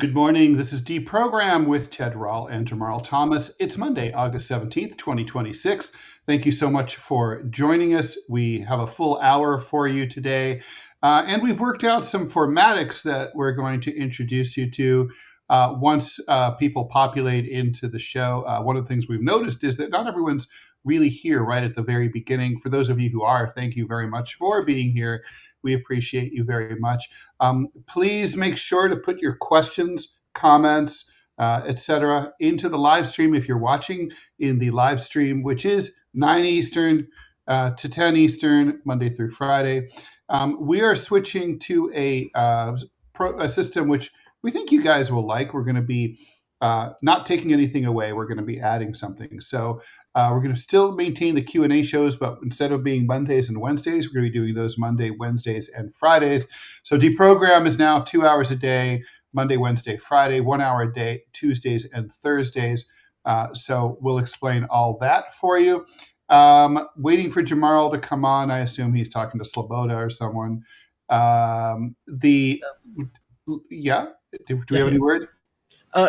Good morning. This is DeProgram with Ted Rall and Jamarl Thomas. It's Monday, August 17th, 2026. Thank you so much for joining us. We have a full hour for you today, and we've worked out some formatics that we're going to introduce you to once people populate into the show. One of the things we've noticed is that not everyone's really here right at the very beginning. For those of you who are, thank you very much for being here. We appreciate you very much. Please make sure to put your questions, comments, etc., into the live stream if you're watching in the live stream, which is 9 Eastern to 10 Eastern, Monday through Friday. We are switching to a system which we think you guys will like. We're going to be not taking anything away. We're going to be adding something. So we're going to still maintain the Q&A shows, but instead of being Mondays and Wednesdays, we're going to be doing those Monday, Wednesdays, and Fridays. So DeProgram is now 2 hours a day, Monday, Wednesday, Friday, 1 hour a day, Tuesdays and Thursdays. So we'll explain all that for you. Waiting for Jamarl to come on. I assume he's talking to Salvador or someone. Yeah. Do we have any word?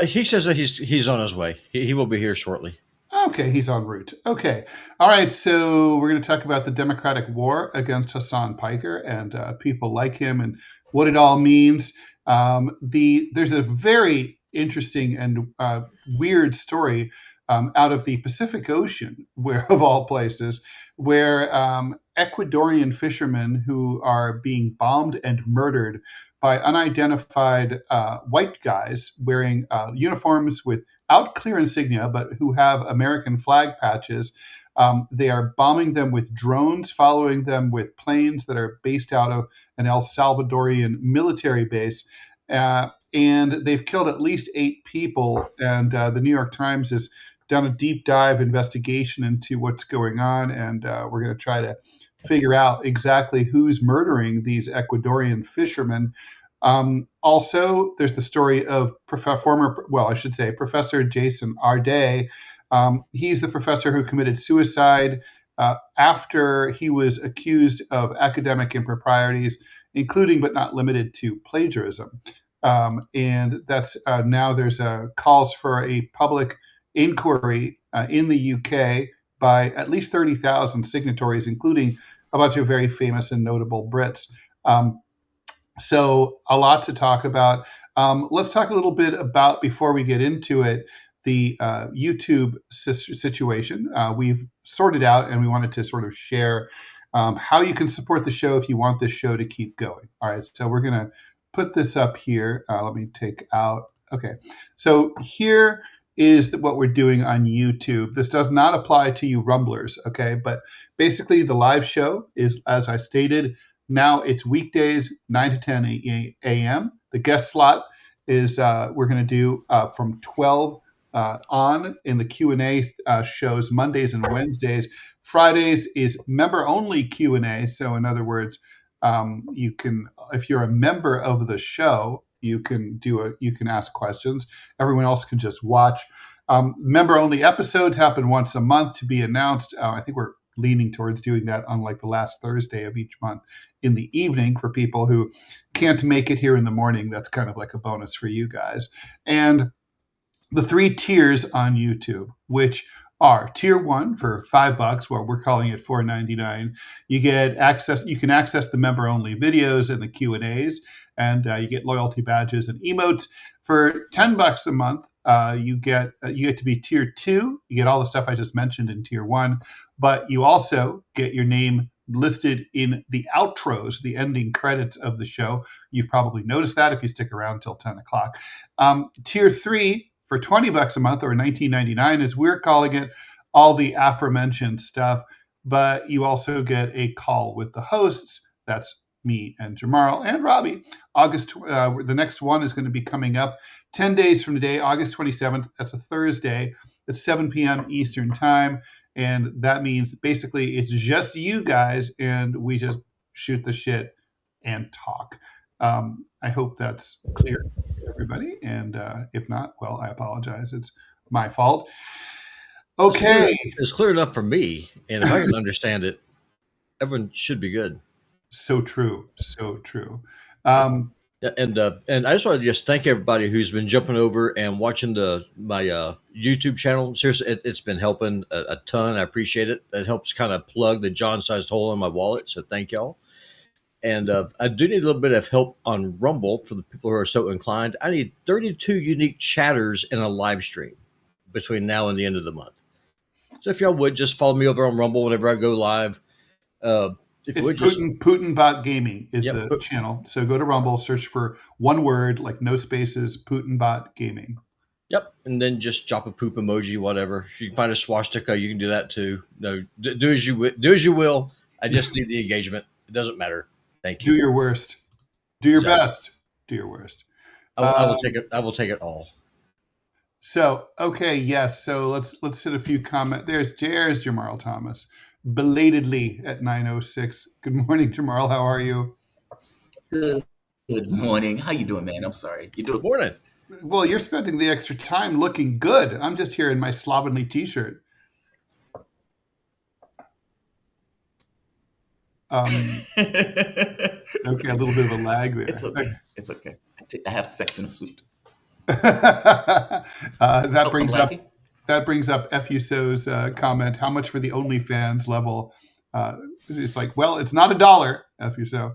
He says that he's on his way. He will be here shortly. Okay, he's en route. Okay. All right, so we're going to talk about the Democratic war against Hasan Piker and people like him and what it all means. There's a very interesting and weird story out of the Pacific Ocean, where of all places, where Ecuadorean fishermen who are being bombed and murdered by unidentified white guys wearing uniforms without clear insignia, but who have American flag patches. They are bombing them with drones, following them with planes that are based out of an El Salvadorian military base. And they've killed at least 8 people. And the New York Times has done a deep dive investigation into what's going on. And we're going to try to figure out exactly who's murdering these Ecuadorian fishermen. Also, there's the story of Professor Jason Arday. He's the professor who committed suicide after he was accused of academic improprieties, including but not limited to plagiarism. And that's now there's calls for a public inquiry in the UK by at least 30,000 signatories, including a bunch of very famous and notable Brits. So a lot to talk about. Let's talk a little bit about, before we get into it, the YouTube situation. We've sorted out, and we wanted to sort of share how you can support the show if you want this show to keep going. All right, so we're going to put this up here. Let me take out. Okay, so here is what we're doing on YouTube. This does not apply to you Rumblers, okay? But basically, the live show is, as I stated, now it's weekdays, 9 to 10 a.m. The guest slot is we're going to do from 12 on in the Q&A shows Mondays and Wednesdays. Fridays is member-only Q&A. So in other words, you can, if you're a member of the show, you can ask questions. Everyone else can just watch. Member-only episodes happen once a month to be announced. I think we're leaning towards doing that on like the last Thursday of each month in the evening for people who can't make it here in the morning. That's kind of like a bonus for you guys. And the 3 tiers on YouTube, which are tier 1 for $5, well, we're calling it $4.99. You get access. You can access the member-only videos and the Q&As, and you get loyalty badges and emotes. For $10 a month, you get to be tier 2. You get all the stuff I just mentioned in tier 1, but you also get your name listed in the outros, the ending credits of the show. You've probably noticed that if you stick around till 10 o'clock. Tier 3 for $20 a month, or $19.99, as we're calling it, all the aforementioned stuff. But you also get a call with the hosts. That's me and Jamarl and Robbie. The next one is going to be coming up 10 days from today, August 27th. That's a Thursday. It's 7 p.m. Eastern time. And that means basically it's just you guys, and we just shoot the shit and talk. I hope that's clear to everybody. And if not, well, I apologize. It's my fault. Okay. It's clear enough for me. And if I can understand it, everyone should be good. So true. So true. Yeah, and I just want to just thank everybody who's been jumping over and watching my YouTube channel. Seriously, it's been helping a ton. I appreciate it. It helps kind of plug the John-sized hole in my wallet. So thank y'all. And I do need a little bit of help on Rumble for the people who are so inclined. I need 32 unique chatters in a live stream between now and the end of the month. So if y'all would just follow me over on Rumble whenever I go live. Uh, if It's you would just Putin Bot Gaming is yep, the channel. So go to Rumble, search for one word, like no spaces, Putin Bot Gaming. yep, and then just drop a poop emoji, whatever. If you can find a swastika, you can do that too. No, do as you do as you will. I just need the engagement. It doesn't matter. Thank you. Do your worst. Do your Exactly. best. Do your worst. I will take it. I will take it all. So okay, yes. So let's hit a few comments. There's Jamarl Thomas, belatedly at 9:06. Good morning, Jamarl. How are you? Good morning. How you doing, man? I'm sorry. You Good doing? morning. Well, you're spending the extra time looking good. I'm just here in my slovenly t-shirt. Okay, a little bit of a lag there. It's okay. It's okay. I have sex in a suit. That I'm brings up Blackie. that brings up FUSO's comment. How much for the OnlyFans level? It's like, well, it's not $1, FUSO.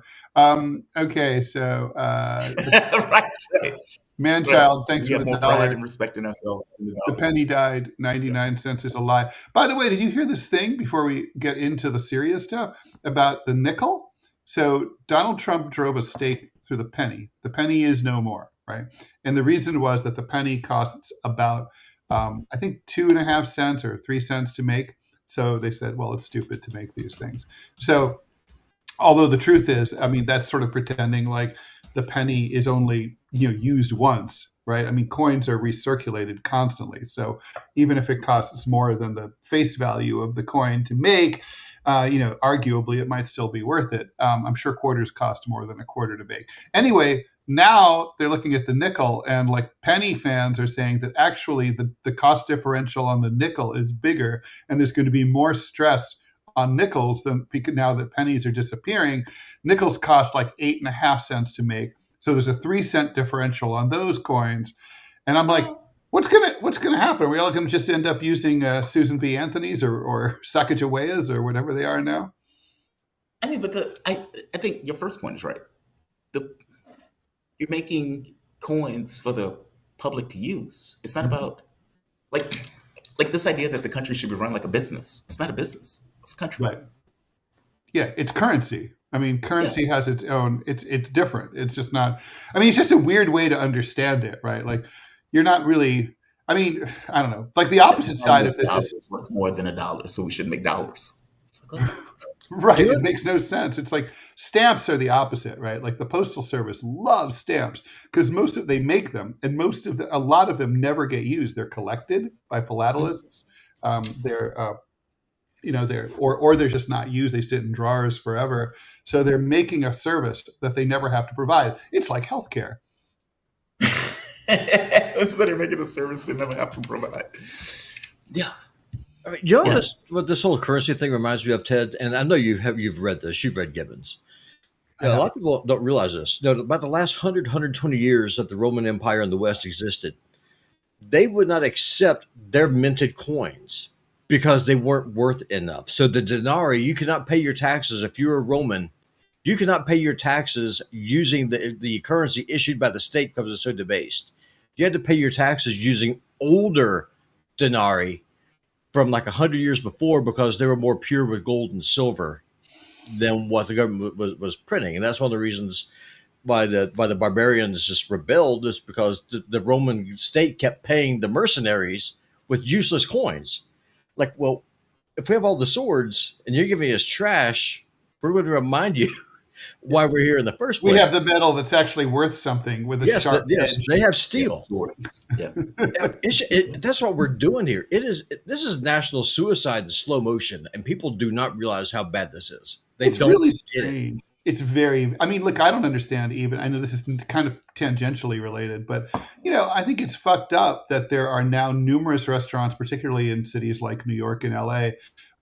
Okay, so Right. Manchild, thanks We for have the more pride dollar. in respecting ourselves than the The dollar. penny died. 99 cents is a lie. By the way, did you hear this thing before we get into the serious stuff about the nickel? So Donald Trump drove a stake through the penny. The penny is no more, right? And the reason was that the penny costs about, I think, 2.5 cents or 3 cents to make. So they said, well, it's stupid to make these things. So although the truth is, I mean, that's sort of pretending like the penny is only used once, right? I mean, coins are recirculated constantly, so even if it costs more than the face value of the coin to make, arguably it might still be worth it. I'm sure quarters cost more than a quarter to make. Anyway, now they're looking at the nickel, and like penny fans are saying that actually the cost differential on the nickel is bigger, and there's going to be more stress on nickels than now that pennies are disappearing. Nickels cost like 8.5 cents to make, so there's a 3 cent differential on those coins, and I'm like, what's gonna happen? Are we all gonna just end up using Susan B. Anthony's or Sacagaweas or whatever they are now? I mean, but I think your first point is right. You're making coins for the public to use. It's not about like this idea that the country should be run like a business. It's not a business. It's a country. Right. Yeah, it's currency. I mean, Yeah. currency has its own. It's different. It's just not. I mean, it's just a weird way to understand it, right? Like, you're not really. I mean, I don't know. Like the opposite side of this is Dollars worth more than $1, so we should make dollars. It's like, okay. right. Do It it. makes no sense. It's like stamps are the opposite, right? Like the Postal Service loves stamps because they make them, and a lot of them never get used. They're collected by philatelists. They're just not used. They sit in drawers forever. So they're making a service that they never have to provide. It's like healthcare. So they're making a service they never have to provide. Yeah. I mean, you know Yeah. what this whole currency thing reminds me of, Ted? And I know you've read this. You've read Gibbons. A lot of people don't realize this. About the last 120 years that the Roman Empire in the West existed, they would not accept their minted coins because they weren't worth enough. So the denarii, you cannot pay your taxes if you're a Roman. You cannot pay your taxes using the currency issued by the state because it's so debased. You had to pay your taxes using older denarii from like 100 years before because they were more pure with gold and silver than what the government was printing. And that's one of the reasons why the barbarians just rebelled, is because the Roman state kept paying the mercenaries with useless coins. Like, well, if we have all the swords and you're giving us trash, we're going to remind you why we're here in the first place. We have the metal that's actually worth something with a sharp edge. They have steel. Yeah. That's what we're doing here. This is national suicide in slow motion, and people do not realize how bad this is. It's really strange. It's very. I mean, look, I don't understand even. I know this is kind of tangentially related, but I think it's fucked up that there are now numerous restaurants, particularly in cities like New York and LA,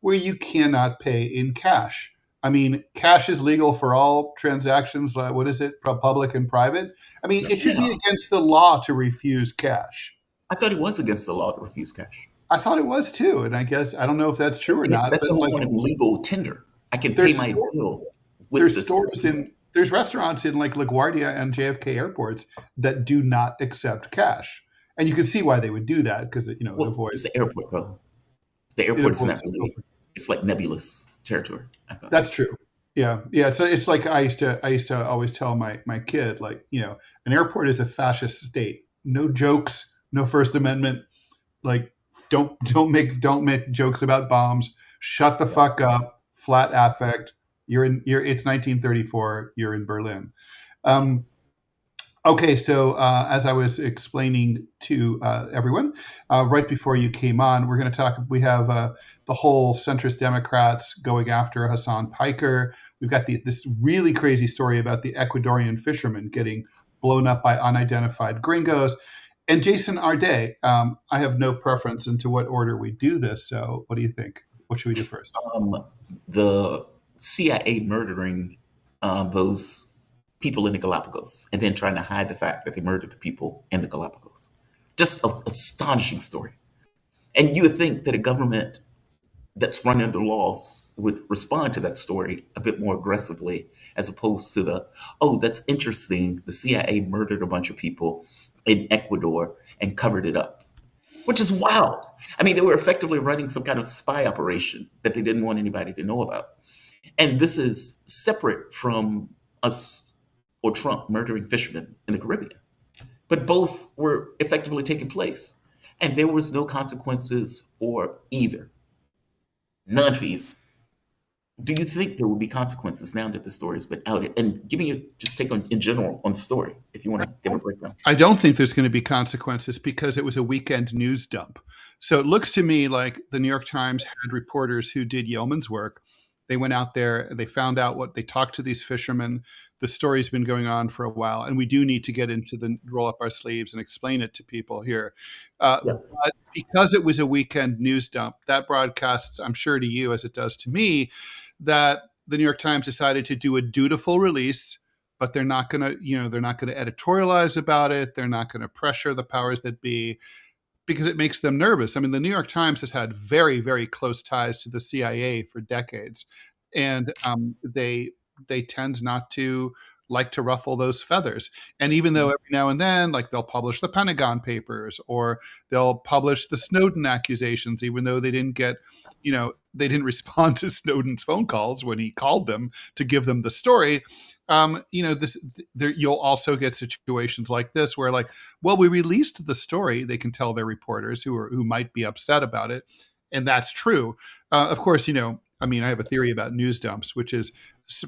where you cannot pay in cash. I mean, cash is legal for all transactions. What is it? Public and private. I mean, it should Yeah, be against the law to refuse cash. I thought it was against the law to refuse cash. I thought it was too, and I guess I don't know if that's true or not. That's But the whole like, point of legal tender. I can pay there's my sto- bill with there's this. stores in there's restaurants in like LaGuardia and JFK airports that do not accept cash, and you can see why they would do that because it Well, avoids it's the airport, though. The it airport is not avoids. really. It's like nebulous territory, I thought. That's true. Yeah, yeah. So it's like I used to always tell my kid, like, an airport is a fascist state. No jokes, no First Amendment. Like, don't make jokes about bombs. Shut the fuck up. Flat affect. It's 1934. You're in Berlin. Um, Okay, so as I was explaining to everyone right before you came on, we're going to talk. We have the whole centrist Democrats going after Hasan Piker. We've got this really crazy story about the Ecuadorian fishermen getting blown up by unidentified gringos. And Jason Arday, I have no preference into what order we do this. So what do you think? What should we do first? The CIA murdering those people in the Galapagos and then trying to hide the fact that they murdered the people in the Galapagos. Just an astonishing story. And you would think that a government that's run under laws would respond to that story a bit more aggressively as opposed to oh, that's interesting. The CIA murdered a bunch of people in Ecuador and covered it up, which is wild. I mean, they were effectively running some kind of spy operation that they didn't want anybody to know about. And this is separate from us or Trump murdering fishermen in the Caribbean. But both were effectively taking place. And there was no consequences for either. None for either. Do you think there will be consequences now that the story has been outed? And give me your just take on in general on the story, if you want to give a breakdown. I don't think there's going to be consequences because it was a weekend news dump. So it looks to me like the New York Times had reporters who did yeoman's work. They went out there, they found out they talked to these fishermen. The story's been going on for a while, and we do need to get into roll up our sleeves and explain it to people here. Yeah. But because it was a weekend news dump, that broadcasts, I'm sure to you as it does to me, that the New York Times decided to do a dutiful release, but they're not going to editorialize about it. They're not going to pressure the powers that be, because it makes them nervous. I mean, the New York Times has had very, very close ties to the CIA for decades, and they tend not to like to ruffle those feathers. And even though every now and then, like, they'll publish the Pentagon Papers or they'll publish the Snowden accusations, even though they didn't get, they didn't respond to Snowden's phone calls when he called them to give them the story. You'll also get situations like this where, like, well, we released the story. They can tell their reporters who might be upset about it, and that's true. Of course, I have a theory about news dumps, which is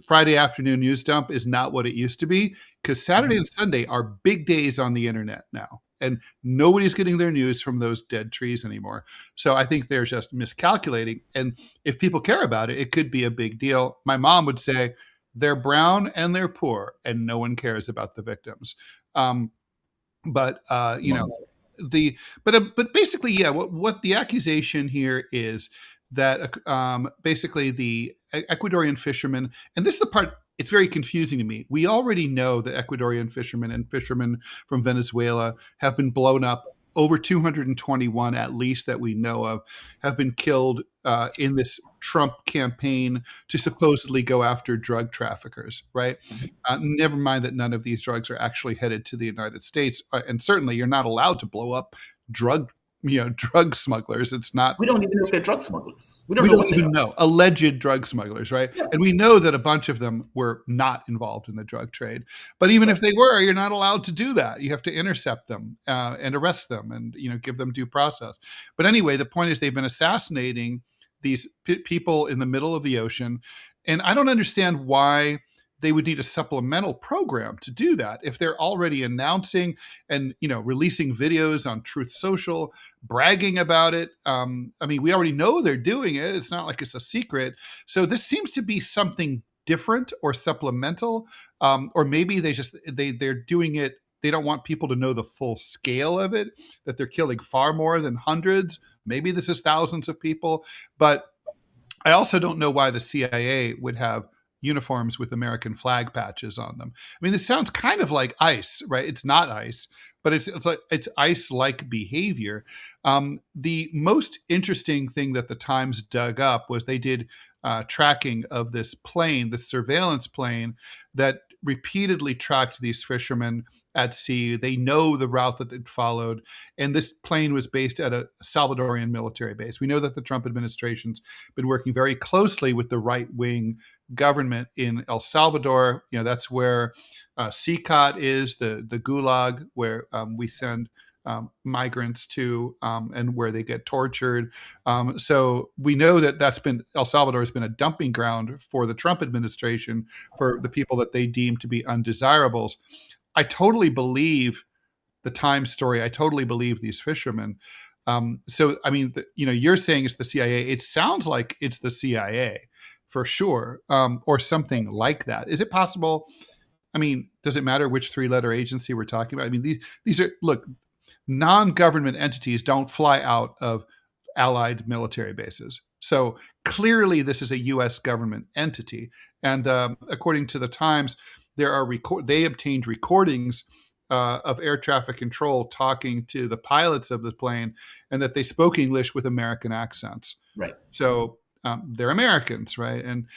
Friday afternoon news dump is not what it used to be, because Saturday and Sunday are big days on the internet now, and nobody's getting their news from those dead trees anymore. So I think they're just miscalculating. And if people care about it, it could be a big deal. My mom would say they're brown and they're poor, and no one cares about the victims. But basically, yeah, what the accusation here is that basically the Ecuadorian fishermen, and this is the part, it's very confusing to me. We already know that Ecuadorian fishermen and fishermen from Venezuela have been blown up. Over 221, at least, that we know of, have been killed in this Trump campaign to supposedly go after drug traffickers, right? Never mind that none of these drugs are actually headed to the United States. And certainly you're not allowed to blow up drug smugglers. It's not. We don't even know if they're drug smugglers. We don't know what they even are. know. Alleged drug smugglers, right? Yeah. And we know that a bunch of them were not involved in the drug trade. But even if they were, you're not allowed to do that. You have to intercept them and arrest them and give them due process. But anyway, the point is they've been assassinating these people in the middle of the ocean, and I don't understand why they would need a supplemental program to do that if they're already announcing and releasing videos on Truth Social, bragging about it. We already know they're doing it. It's not like it's a secret. So this seems to be something different or supplemental, or maybe they're doing it. They don't want people to know the full scale of it, that they're killing far more than hundreds. Maybe this is thousands of people, but I also don't know why the CIA would have uniforms with American flag patches on them. I mean, this sounds kind of like ICE, right? It's not ICE, but it's ICE-like behavior. The most interesting thing that the Times dug up was they did tracking of this plane, the surveillance plane that repeatedly tracked these fishermen at sea. They know the route that it followed, and this plane was based at a Salvadorian military base. We know that the Trump administration's been working very closely with the right-wing government in El Salvador. That's where CICOT is, the gulag, where we send migrants to, and where they get tortured. So we know that El Salvador has been a dumping ground for the Trump administration for the people that they deem to be undesirables. I totally believe the Times story. I totally believe these fishermen. So, I mean, you're saying it's the CIA. It sounds like it's the CIA for sure, or something like that. Is it possible? I mean, does it matter which three-letter agency we're talking about? I mean, these are, look, non-government entities don't fly out of allied military bases. So clearly this is a U.S. government entity. And according to the Times, they obtained recordings of air traffic control talking to the pilots of the plane, and that they spoke English with American accents. Right. So they're Americans, right? And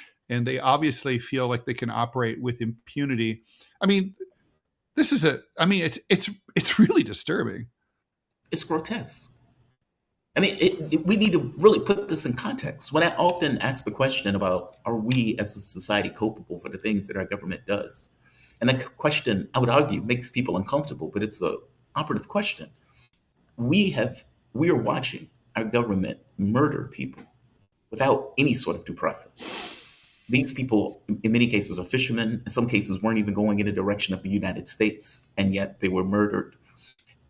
they obviously feel like they can operate with impunity. I mean, it's really disturbing. It's grotesque. I mean, we need to really put this in context. When I often ask the question about, are we as a society culpable for the things that our government does? And the question, I would argue, makes people uncomfortable, but it's an operative question. We are watching our government murder people without any sort of due process. These people, in many cases, are fishermen. In some cases, weren't even going in the direction of the United States, and yet they were murdered.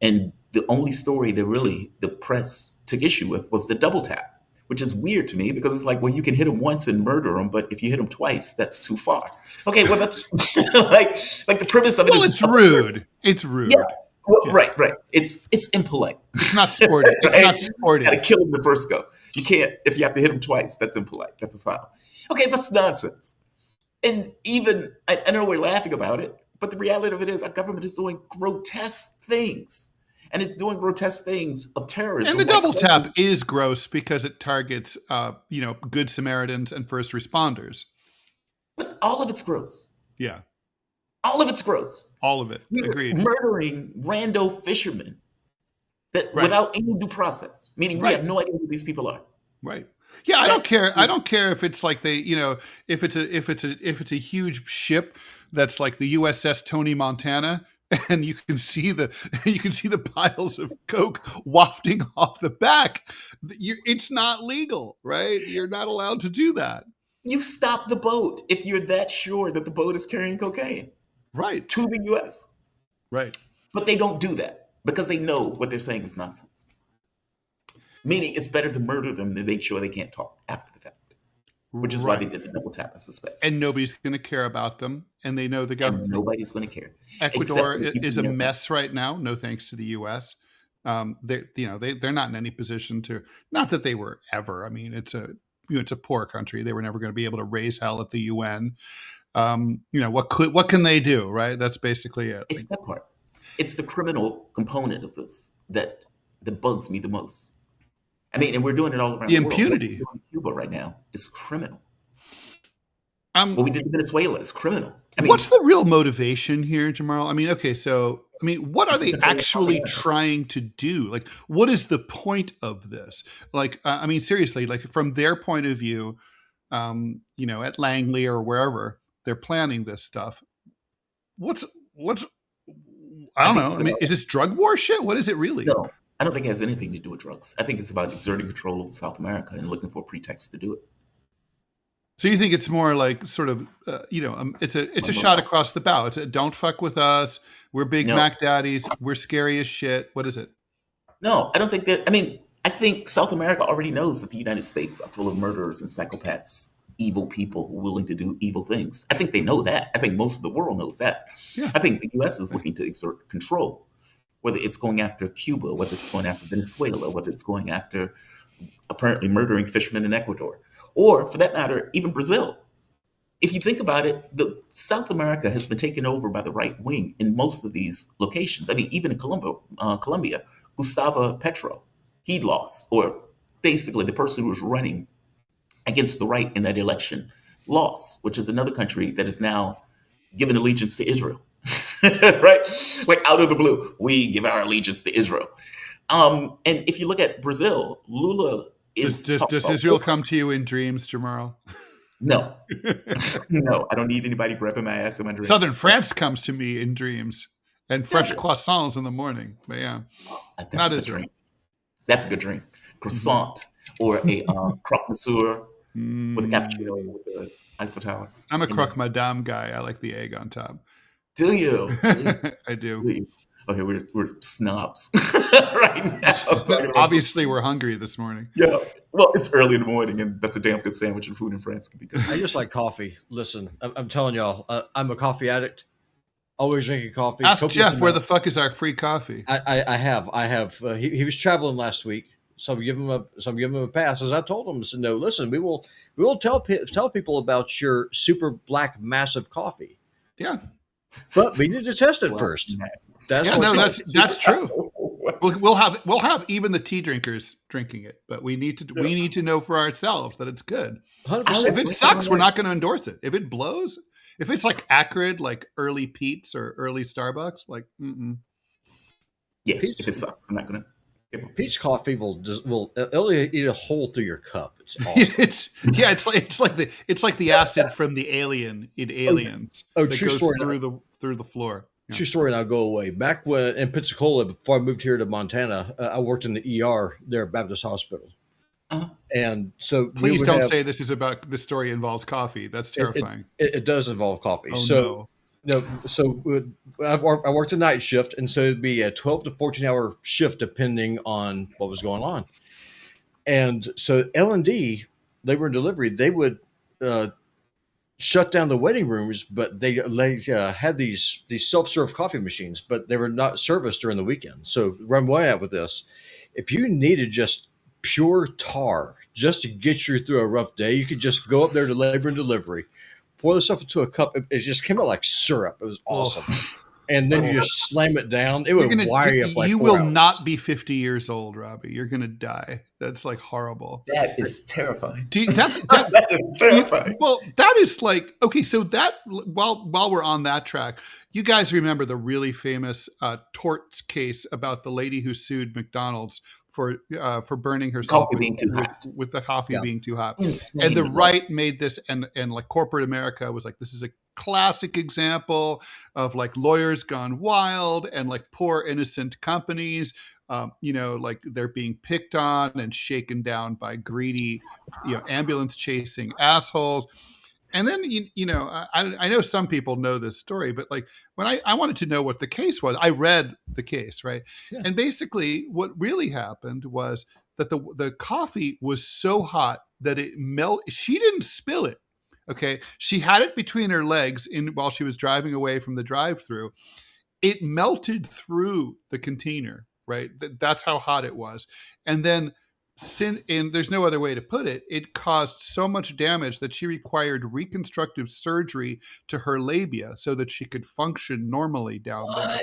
And the only story that really the press took issue with was the double tap, which is weird to me because it's like, well, you can hit them once and murder them, but if you hit them twice, that's too far. Okay, well, that's like the premise of it. Well, it's rude. It's rude. Yeah. Well, yeah. Right. It's impolite. It's not sporty. It's right? not sporty. You got to kill them the first go. You can't, if you have to hit them twice, that's impolite. That's a foul. Okay, that's nonsense. And even, I know we're laughing about it, but the reality of it is our government is doing grotesque things. And it's doing grotesque things of terrorism. And the double tap is gross because it targets, good Samaritans and first responders. But all of it's gross. Yeah. All of it's gross. All of it. Agreed. Murdering rando fishermen without any due process, meaning we have no idea who these people are. Right. Yeah, I don't care. I don't care if it's like if it's a huge ship that's like the USS Tony Montana, and you can see the piles of coke wafting off the back. It's not legal, right? You're not allowed to do that. You stop the boat if you're that sure that the boat is carrying cocaine, right, to the U.S. Right. But they don't do that because they know what they're saying is nonsense. Meaning it's better to murder them than make sure they can't talk after the fact. Which is why they did the double tap, I suspect. And nobody's going to care about them. And they know the government. And nobody's going to care. Ecuador is a mess right now. No thanks to the U.S. They're not in any position to. Not that they were ever. I mean, it's a poor country. They were never going to be able to raise hell at the UN. What can they do? Right. That's basically it. It's that part. It's the criminal component of this that bugs me the most. I mean, and we're doing it all around the the world. impunity. What we're doing in Cuba right now is criminal. What we did in Venezuela is criminal. I mean, what's the real motivation here, Jamarl? I mean, okay, so what are they actually trying to do? Like, what is the point of this? Like, seriously, like from their point of view, at Langley or wherever they're planning this stuff. What's I don't know. I mean, is this drug war shit? What is it really? No. I don't think it has anything to do with drugs. I think it's about exerting control over South America and looking for a pretext to do it. So you think it's more like sort of, it's a shot across the bow. It's a don't fuck with us. We're Big Mac daddies. We're scary as shit. What is it? No, I don't think that. I mean, I think South America already knows that the United States are full of murderers and psychopaths, evil people willing to do evil things. I think they know that. I think most of the world knows that. Yeah. I think the U.S. is looking to exert control. Whether it's going after Cuba, whether it's going after Venezuela, whether it's going after apparently murdering fishermen in Ecuador, or for that matter, even Brazil. If you think about it, South America has been taken over by the right wing in most of these locations. I mean, even in Colombia, Gustavo Petro, he lost, or basically the person who was running against the right in that election lost, which is another country that is now given allegiance to Israel. Right? Like out of the blue, we give our allegiance to Israel. And if you look at Brazil, Lula is. Does Israel come to you in dreams, Jamarl? No, no, I don't need anybody grabbing my ass in my dreams. Southern France comes to me in dreams, and fresh croissants in the morning. But yeah, That's not a good Israel. dream. That's a good dream. Croissant or a croque monsieur with a cappuccino with the Eiffel Tower. I'm a croque madame guy. I like the egg on top. Do you? I do. Okay, we're snobs right now. Obviously, we're hungry this morning. Yeah. Well, it's early in the morning, and that's a damn good sandwich, and food in France can be good. I just like coffee. Listen, I'm telling y'all, I'm a coffee addict. Always drinking coffee. Ask Jeff where the fuck is our free coffee. I have. He was traveling last week, so I'm giving him a pass. As I told him, I said, no, listen, we will tell people about your super black massive coffee. Yeah. But we need to test it first. That's true. We'll have even the tea drinkers drinking it, but we need to know for ourselves that it's good. 100%. If it sucks, we're not going to endorse it. If it blows, if it's like acrid, like early Pete's or early Starbucks, like yeah, if it sucks, I'm not going to. Peach coffee it'll eat a hole through your cup. It's awesome. it's like the acid from the alien in Aliens. Oh, that true goes story. Through the floor. Yeah. True story. And I'll go away. Back when in Pensacola, before I moved here to Montana, I worked in the ER there at Baptist Hospital. And so please don't say this story involves coffee. That's terrifying. It does involve coffee. Oh, I worked a night shift, and so it'd be a 12 to 14 hour shift depending on what was going on. And so L&D, labor and delivery, they would shut down the waiting rooms, but they had these self-serve coffee machines, but they were not serviced during the weekend. So where I'm way at with this, if you needed just pure tar just to get you through a rough day, you could just go up there to labor and delivery, pour the stuff into a cup. It just came out like syrup. It was awesome. And then you just slam it down. It would wire you up like 4 You will hours. not be 50 years old, Robbie. You're going to die. That's like horrible. That is terrifying. That is terrifying. Well, that is like, okay, so that, while we're on that track, you guys remember the really famous torts case about the lady who sued McDonald's for burning herself with the coffee being too hot. And the right made this, and like corporate America was like, this is a classic example of like lawyers gone wild and like poor innocent companies, like they're being picked on and shaken down by greedy, ambulance chasing assholes. And then, I know some people know this story, but like when I wanted to know what the case was, I read the case, right? Yeah. And basically what really happened was that the coffee was so hot that it melted. She didn't spill it. Okay. She had it between her legs while she was driving away from the drive-through. It melted through the container, right? That's how hot it was. And then, and there's no other way to put it, it caused so much damage that she required reconstructive surgery to her labia so that she could function normally down there.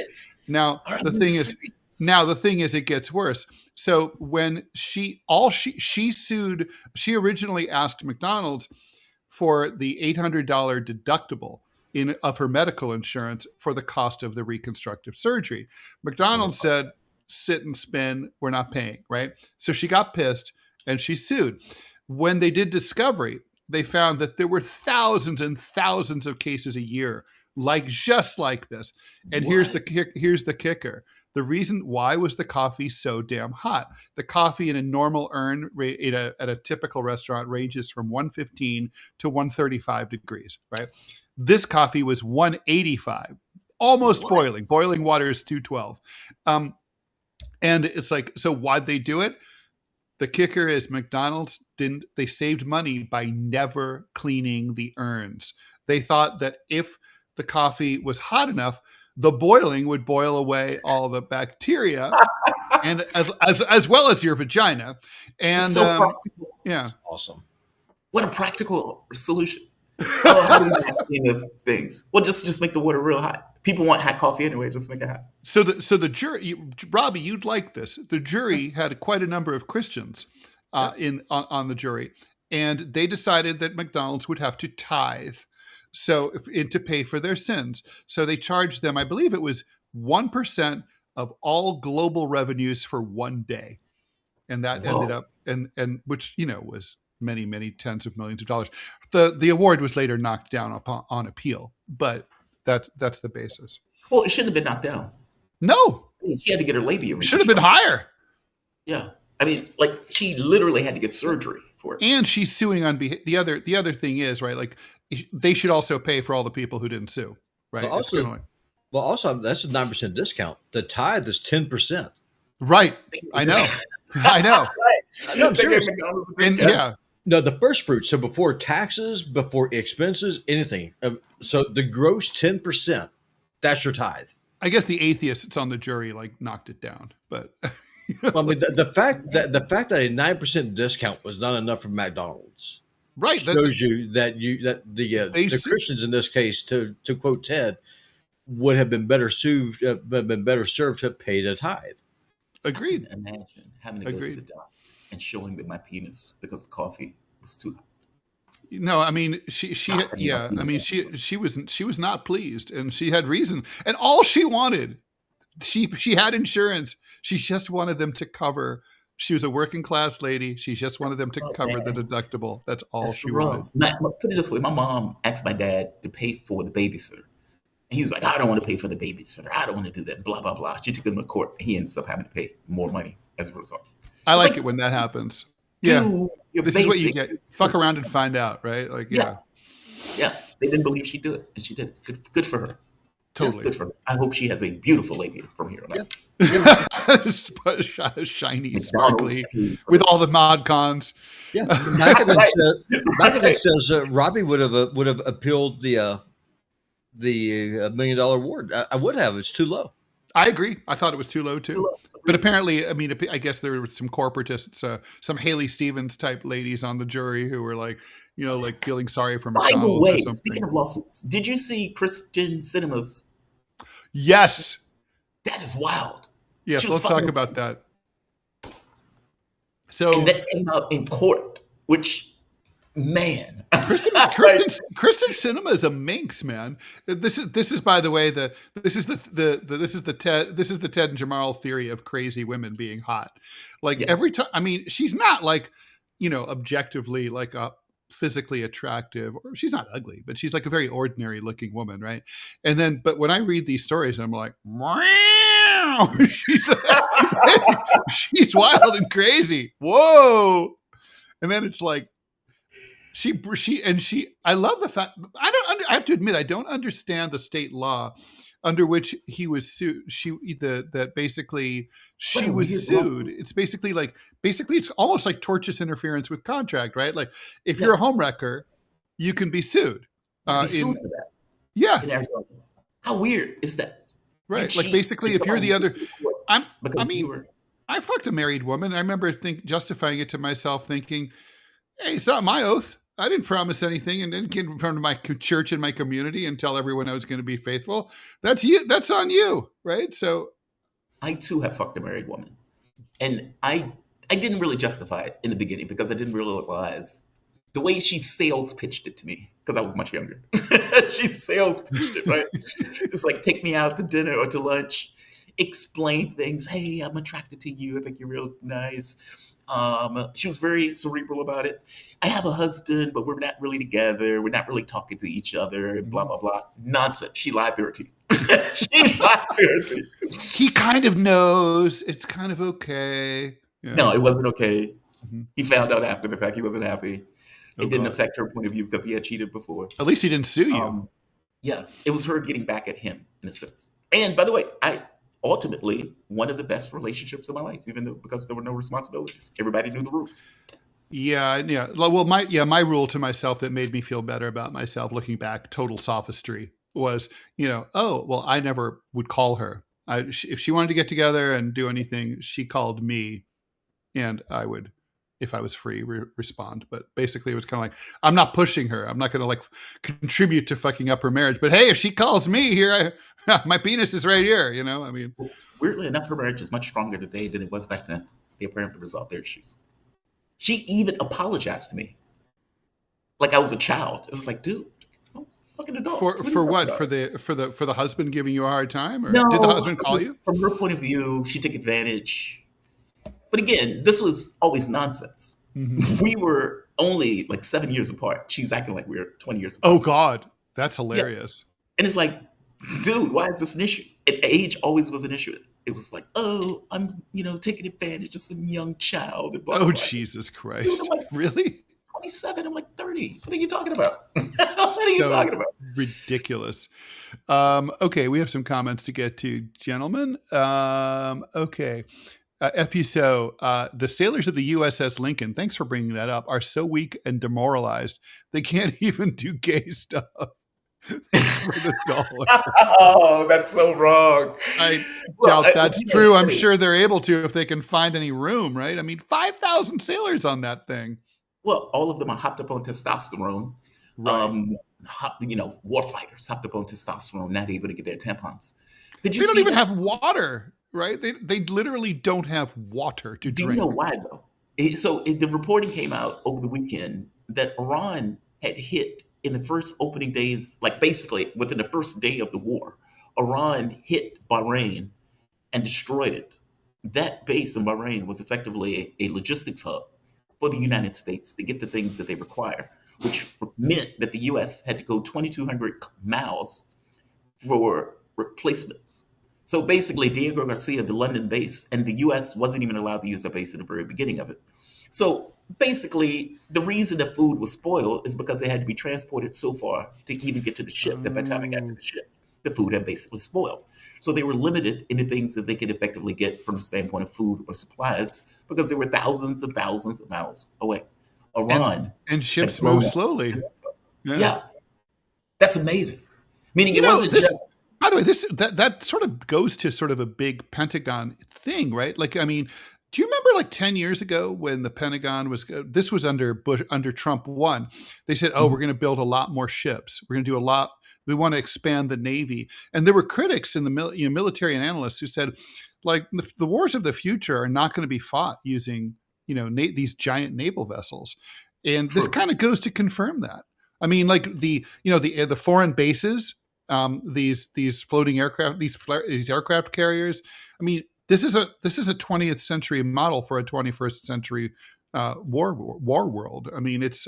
Now, the thing is, it gets worse. So when she sued, she originally asked McDonald's for the $800 deductible of her medical insurance for the cost of the reconstructive surgery. McDonald's said, sit and spin, we're not paying, right? So she got pissed and she sued. When they did discovery, they found that there were thousands and thousands of cases a year just like this. And here's the kicker. The reason why was the coffee so damn hot. The coffee in a normal urn at a typical restaurant ranges from 115 to 135 degrees, right? This coffee was 185, almost boiling. Boiling water is 212. And it's like, so why'd they do it? The kicker is McDonald's they saved money by never cleaning the urns. They thought that if the coffee was hot enough, the boiling would boil away all the bacteria and as well as your vagina. And It's so practical. yeah, That's awesome. What a practical solution. Oh, how do we not think of things? Well, just make the water real hot. People want hot coffee anyway. Just make it hot. So the jury, Robbie, you'd like this. The jury had quite a number of Christians on the jury, and they decided that McDonald's would have to tithe, to pay for their sins. So they charged them, I believe it was 1% of all global revenues for one day, and that ended up and which was many tens of millions of dollars. The award was later knocked down on appeal, but that's the basis. Well, it shouldn't have been knocked down. No, I mean, she had to get her labia. It should have been higher. Yeah, I mean, like she literally had to get surgery for it. And she's suing on behalf. The other thing is, right, like they should also pay for all the people who didn't sue, right? Well, also that's a 9% discount. The tithe is 10%. Right. I know. I know. Right. No, I'm serious. And yeah. No, the first fruit. So before taxes, before expenses, anything. So the gross 10%, that's your tithe. I guess the atheists on the jury knocked it down, but well, I mean, the fact that a 9% discount was not enough for McDonald's, right, shows you that the Christians in this case, to quote Ted, would have been better served to pay the tithe. Agreed. Imagine having to go to the doctor and showing them my penis because coffee was too hot. No, I mean she was not pleased, and she had reason. And all she wanted, she had insurance. She just wanted them to cover. She was a working class lady. She just wanted them to cover the deductible. That's all she wanted. Put it this way: my mom asked my dad to pay for the babysitter, and he was like, "I don't want to pay for the babysitter. I don't want to do that." Blah blah blah. She took him to court. He ends up having to pay more money as a result. I like it when that happens. Yeah, this is what you get. Fuck around and find out, right? Yeah. They didn't believe she'd do it, and she did it. Good for her. Totally. Good for her. I hope she has a beautiful labia from here on out. Shiny, sparkly, with all the mod cons. Yeah, Macadam says Robbie would have appealed the $1 million award. I would have. It's too low. I agree. I thought it was too low too. But apparently, I mean, I guess there were some corporatists, some Haley Stevens type ladies on the jury who were feeling sorry for McDonald's. By the way, or something. Speaking of lawsuits, did you see Christian Cinemas? Yes. That is wild. Yes, let's talk about that. So, and that came out in court, which, man, Kristen Cinema is a minx, man. This is by the way this is the Ted and Jamarl theory of crazy women being hot. Every time, I mean, she's not objectively physically attractive, or she's not ugly, but she's a very ordinary looking woman, right? And then, but when I read these stories, I'm like, wow, she's wild and crazy. Whoa. And then it's like, I love the fact, I have to admit, I don't understand the state law under which he was sued. She was sued. It's basically it's almost like tortious interference with contract, right? Like if you're a homewrecker, you can be sued. Sued for that. Yeah. In Arizona. How weird is that? Right. Like basically if you're the other, I fucked a married woman. I remember justifying it to myself thinking, hey, it's not my oath. I didn't promise anything and didn't get in front of my church and my community and tell everyone I was going to be faithful. That's you. That's on you, right? So, I too have fucked a married woman, and I didn't really justify it in the beginning because I didn't realize the way she sales pitched it to me because I was much younger. She sales pitched it, right? It's like take me out to dinner or to lunch, explain things. Hey, I'm attracted to you. I think you're real nice. She was very cerebral about it. I have a husband, but we're not really together. We're not really talking to each other and blah, blah, blah. Nonsense. She lied through her teeth. He kind of knows. It's kind of okay. Yeah. No, it wasn't okay. Mm-hmm. He found out after the fact he wasn't happy. It didn't affect her point of view because he had cheated before. At least he didn't sue you. Yeah, it was her getting back at him in a sense. And by the way, ultimately one of the best relationships of my life, even though because there were no responsibilities. Everybody knew the rules. Yeah. Well, my rule to myself that made me feel better about myself looking back, total sophistry, was, I never would call her. If she wanted to get together and do anything, she called me, and I would, if I was free, respond. But basically, it was kind of like, I'm not pushing her. I'm not going to like contribute to fucking up her marriage. But hey, if she calls me here, my penis is right here. You know, I mean, weirdly enough, her marriage is much stronger today than it was back then. They apparently resolved their issues. She even apologized to me, like I was a child. It was like, dude, I'm a fucking adult. For what? For the husband giving you a hard time, or No, did the husband call you? From her point of view, she took advantage. But again, this was always nonsense. Mm-hmm. We were only like 7 years apart. She's acting like we were 20 years apart. Oh God, that's hilarious. Yeah. And it's like, dude, why is this an issue? And age always was an issue. It was like, oh, I'm, taking advantage of some young child. And blah, blah, oh, blah. Jesus Christ. Dude, I'm like, really? 27, I'm like 30. What are you talking about? What are you talking about? Ridiculous. Okay, we have some comments to get to, gentlemen. Okay. FUSO, the sailors of the USS Lincoln, thanks for bringing that up, are so weak and demoralized, they can't even do gay stuff. For the dollar. Oh, that's so wrong. I doubt that's true. I'm sure they're able to if they can find any room, right? I mean, 5,000 sailors on that thing. Well, all of them are hopped up on testosterone. Right. War fighters hopped up on testosterone, not able to get their tampons. They don't even have water, right? They literally don't have water to drink. Do you know why, though? The reporting came out over the weekend that Iran had hit in the first opening days, like basically within the first day of the war, Iran hit Bahrain and destroyed it. That base in Bahrain was effectively a logistics hub for the United States to get the things that they require, which meant that the U.S. had to go 2,200 miles for replacements. So basically, Diego Garcia, the London base, and the U.S. wasn't even allowed to use that base in the very beginning of it. So basically, the reason that food was spoiled is because it had to be transported so far to even get to the ship that by the time it got to the ship, the food had basically spoiled. So they were limited in the things that they could effectively get from the standpoint of food or supplies because they were thousands and thousands of miles away. Iran and ships move slowly. Yeah, that's amazing. Meaning it wasn't just. By the way, that sort of goes to sort of a big Pentagon thing, right? Like, I mean, do you remember like 10 years ago when the Pentagon this was under Trump 1, they said, oh, we're going to build a lot more ships. We're going to do a lot. We want to expand the Navy. And there were critics in the military and analysts who said, like, the wars of the future are not going to be fought using, these giant naval vessels. And this kind of goes to confirm that. I mean, like the foreign bases, these floating aircraft, these aircraft carriers. I mean, this is a 20th century model for a 21st century war world. I mean, it's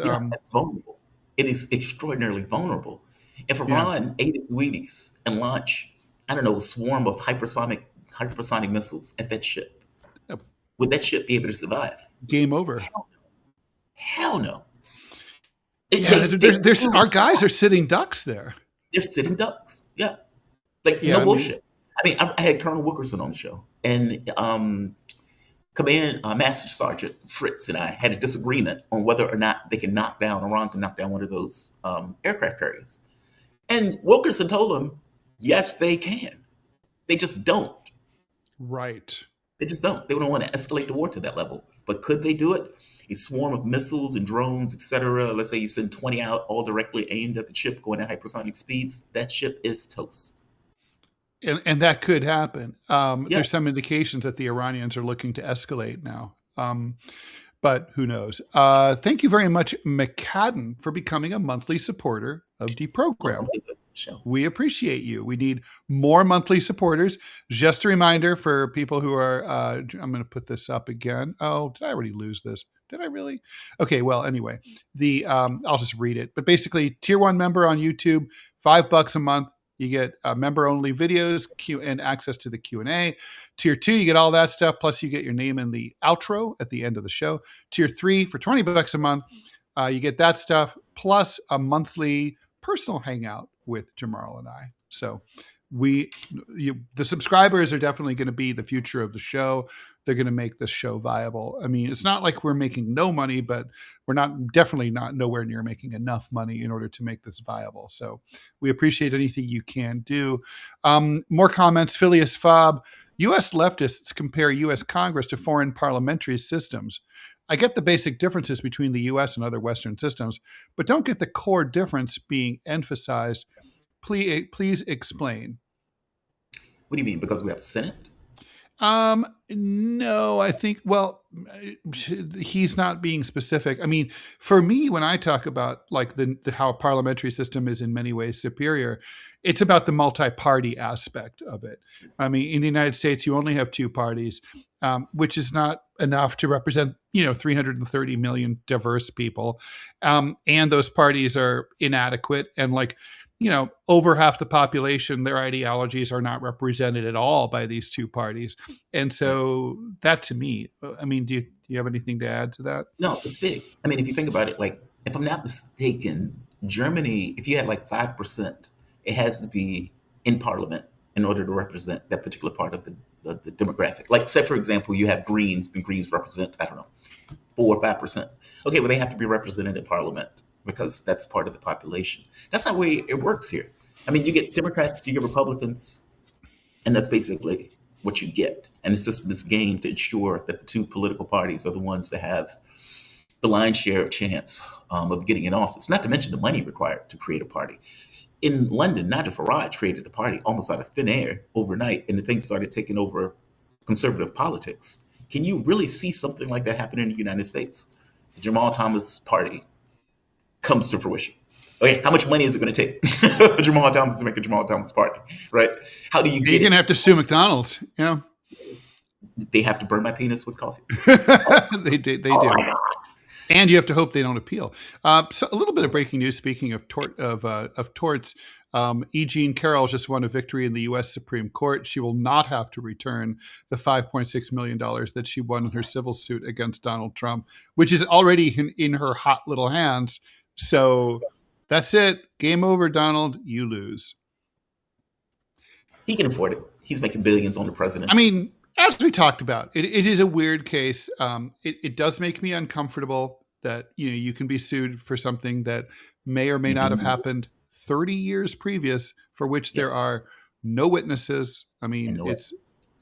vulnerable. It is extraordinarily vulnerable. If Iran ate its Wheaties and launch, I don't know, a swarm of hypersonic missiles at that ship, would that ship be able to survive? Game over. Hell no. Our guys are sitting ducks there. They're sitting ducks. Yeah. No bullshit. I had Colonel Wilkerson on the show, and Master Sergeant Fritz and I had a disagreement on whether or not Iran can knock down one of those aircraft carriers. And Wilkerson told him, yes, they can. They just don't. Right. They just don't. They don't want to escalate the war to that level. But could they do it? A swarm of missiles and drones, etc. Let's say you send 20 out, all directly aimed at the ship, going at hypersonic speeds. That ship is toast. And that could happen. There's some indications that the Iranians are looking to escalate now. But who knows? Thank you very much, McCadden, for becoming a monthly supporter of DeProgram. We appreciate you. We need more monthly supporters. Just a reminder for people who are, I'm going to put this up again. Oh, did I already lose this? Did I really? Okay. Well, anyway, I'll just read it. But basically, tier 1 member on YouTube, $5 a month. You get member only videos, and access to the Q&A. Tier 2, you get all that stuff. Plus you get your name in the outro at the end of the show. Tier 3 for $20 a month. You get that stuff plus a monthly personal hangout with Jamarl and I. So the subscribers are definitely going to be the future of the show. they're going to make this show viable. I mean, it's not like we're making no money, but we're definitely not nowhere near making enough money in order to make this viable. So we appreciate anything you can do. More comments. Phileas Fob. U.S. leftists compare U.S. Congress to foreign parliamentary systems. I get the basic differences between the U.S. and other Western systems, but don't get the core difference being emphasized. Please explain. What do you mean? Because we have the Senate? No, I think, well, he's not being specific. I mean, for me, when I talk about like how a parliamentary system is in many ways superior, it's about the multi-party aspect of it. I mean, in the United States, you only have two parties, which is not enough to represent, 330 million diverse people. And those parties are inadequate, and over half the population, their ideologies are not represented at all by these two parties. And so that, to me, I mean, do you have anything to add to that? No, it's big. I mean, if you think about it, if I'm not mistaken, Germany, if you had 5%, it has to be in parliament in order to represent that particular part of the demographic. Like, say, for example, you have Greens, the Greens represent, 4 or 5%. Okay, well, they have to be represented in parliament, because that's part of the population. That's not the way it works here. I mean, you get Democrats, you get Republicans, and that's basically what you get. And it's just this game to ensure that the two political parties are the ones that have the lion's share of chance of getting in office, not to mention the money required to create a party. In London, Nigel Farage created the party almost out of thin air overnight, and the thing started taking over conservative politics. Can you really see something like that happen in the United States? The Jamarl Thomas party comes to fruition. Okay, how much money is it going to take for Jamarl Thomas to make a Jamarl Thomas party, right? How do you get You're going to have to sue McDonald's, They have to burn my penis with coffee. They do. And you have to hope they don't appeal. So a little bit of breaking news. Speaking of torts, E. Jean Carroll just won a victory in the U.S. Supreme Court. She will not have to return the $5.6 million that she won in her civil suit against Donald Trump, which is already in her hot little hands. So that's it. Game over, Donald. You lose. He can afford it. He's making billions on the presidency. I mean, as we talked about, it is a weird case. It does make me uncomfortable that you can be sued for something that may or may not have happened 30 years previous, for which there are no witnesses. I mean,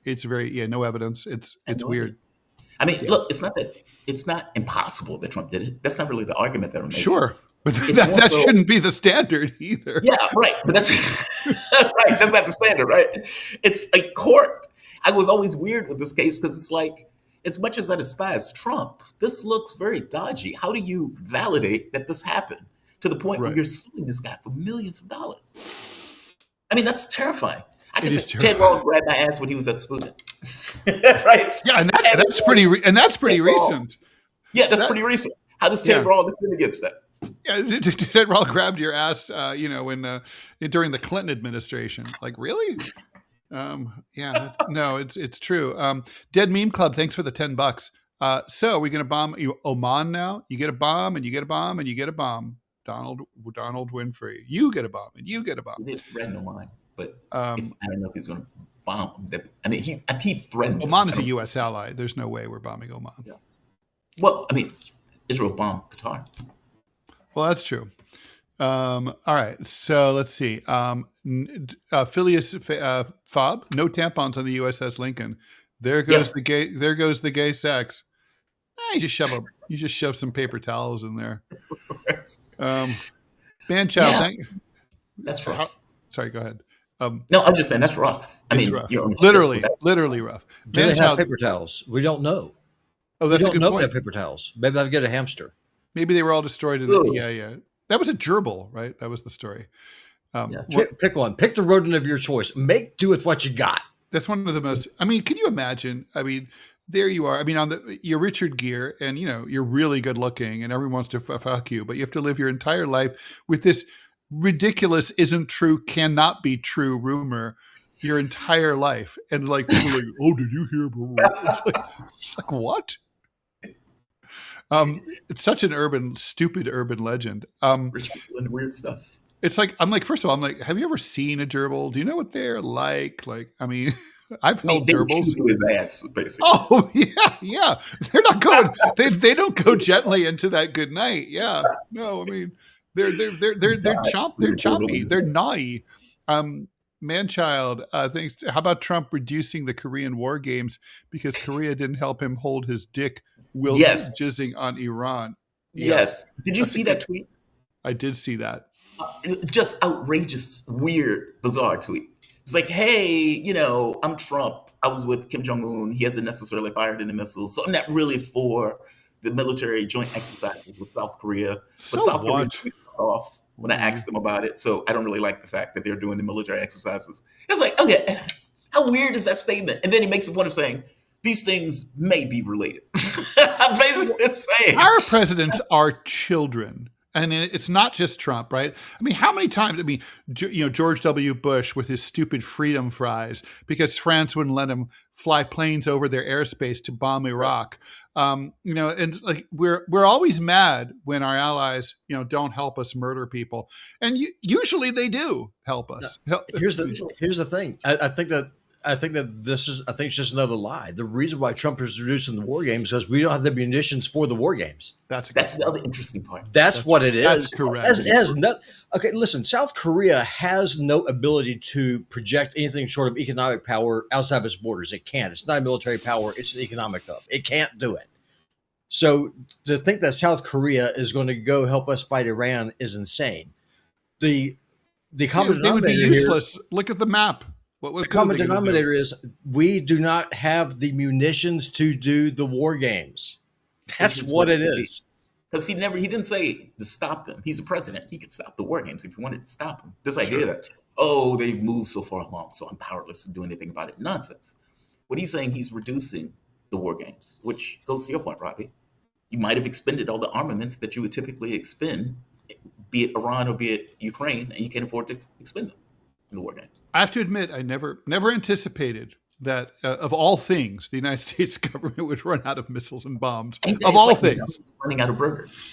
it's very no evidence. It's weird. Evidence. I mean, look, it's not impossible that Trump did it. That's not really the argument that I'm making. Sure, but that shouldn't be the standard either. Yeah, right. But that's right. That's not the standard, right? It's a court. I was always weird with this case because it's like, as much as I despise Trump, this looks very dodgy. How do you validate that this happened to the point where you're suing this guy for millions of dollars? I mean, that's terrifying. I can say Ted Rall grabbed my ass when he was at Spurring. Right? Yeah, and that's pretty recent. Yeah, that's pretty recent. How does Ted Rall defend against that? Yeah, Ted Rall grabbed your ass, during the Clinton administration. Like, really? It's true. Dead Meme Club, thanks for the $10. So are we going to bomb Oman now? You get a bomb, and you get a bomb, and you get a bomb. Donald Winfrey, you get a bomb, and you get a bomb. He did threaten Oman, but I don't know if he's going to bomb them. I mean, he threatened. Oman is a U.S. ally. There's no way we're bombing Oman. Yeah. Well, I mean, Israel bombed Qatar. Well, that's true. All right, so let's see. Phileas Fob, no tampons on the USS Lincoln. There goes the gay. There goes the gay sex. You just shove some paper towels in there. Banchow, that's rough. Sorry, go ahead. No, I'm just saying that's rough. I mean, rough. Literally rough. Do they have paper towels? We don't know. Oh, that's we a good don't know point. if they have paper towels. Maybe I'll get a hamster. Maybe they were all destroyed. Yeah. That was a gerbil, right? That was the story. Pick one. Pick the rodent of your choice. Make do with what you got. That's one of the most. I mean, can you imagine? I mean, there you are. I mean, you're Richard Gere, and you're really good looking, and everyone wants to fuck you, but you have to live your entire life with this ridiculous, isn't true, cannot be true rumor your entire life, and like people are like, oh, did you hear? It's like what? It's such an stupid urban legend. Rich people and weird stuff. It's like, I'm like, first of all, I'm like, have you ever seen a gerbil? Do you know what they're like? Like, I mean, I've I mean, held they would shoot gerbils. to his ass, basically. Oh yeah, yeah. They're not going. They don't go gently into that good night. Yeah. No, I mean, they're chompy. They're gnawy. Um, Manchild thinks. How about Trump reducing the Korean War games because Korea didn't help him hold his dick whilst Yes, jizzing on Iran? Yeah, yes. Did you that's a see that good. tweet? I did see that. Just outrageous, weird, bizarre tweet. It's like, hey, I'm Trump. I was with Kim Jong Un. He hasn't necessarily fired any missiles, so I'm not really for the military joint exercises with South Korea. But So South Korea what? tweeted off when I asked them about it, so I don't really like the fact that they're doing the military exercises. It's like, okay, how weird is that statement? And then he makes a point of saying these things may be related. I'm basically saying Our presidents are children. And it's not just Trump, right? I mean, how many times? I mean, George W. Bush with his stupid freedom fries because France wouldn't let him fly planes over their airspace to bomb Iraq. And like we're always mad when our allies, don't help us murder people, and usually they do help us. Here's the thing. I think it's just another lie. The reason why Trump is reducing the war games is because we don't have the munitions for the war games. that's the other interesting part. That's what it is. That's correct. Okay, listen, South Korea has no ability to project anything short of economic power outside of its borders. It can't. It's not a military power. It's an economic hub. It can't do it. So to think that South Korea is going to go help us fight Iran is insane. The common They would be denominator useless. Look at the map. What the common denominator is we do not have the munitions to do the war games. That's what it is. Because he didn't say to stop them. He's a president. He could stop the war games if he wanted to stop them. This idea that, they've moved so far along, so I'm powerless to do anything about it. Nonsense. What he's saying, he's reducing the war games, which goes to your point, Robbie. You might have expended all the armaments that you would typically expend, be it Iran or be it Ukraine, and you can't afford to expend them in the war games. I have to admit, I never anticipated that of all things, the United States government would run out of missiles and bombs. Of all things, running out of burgers.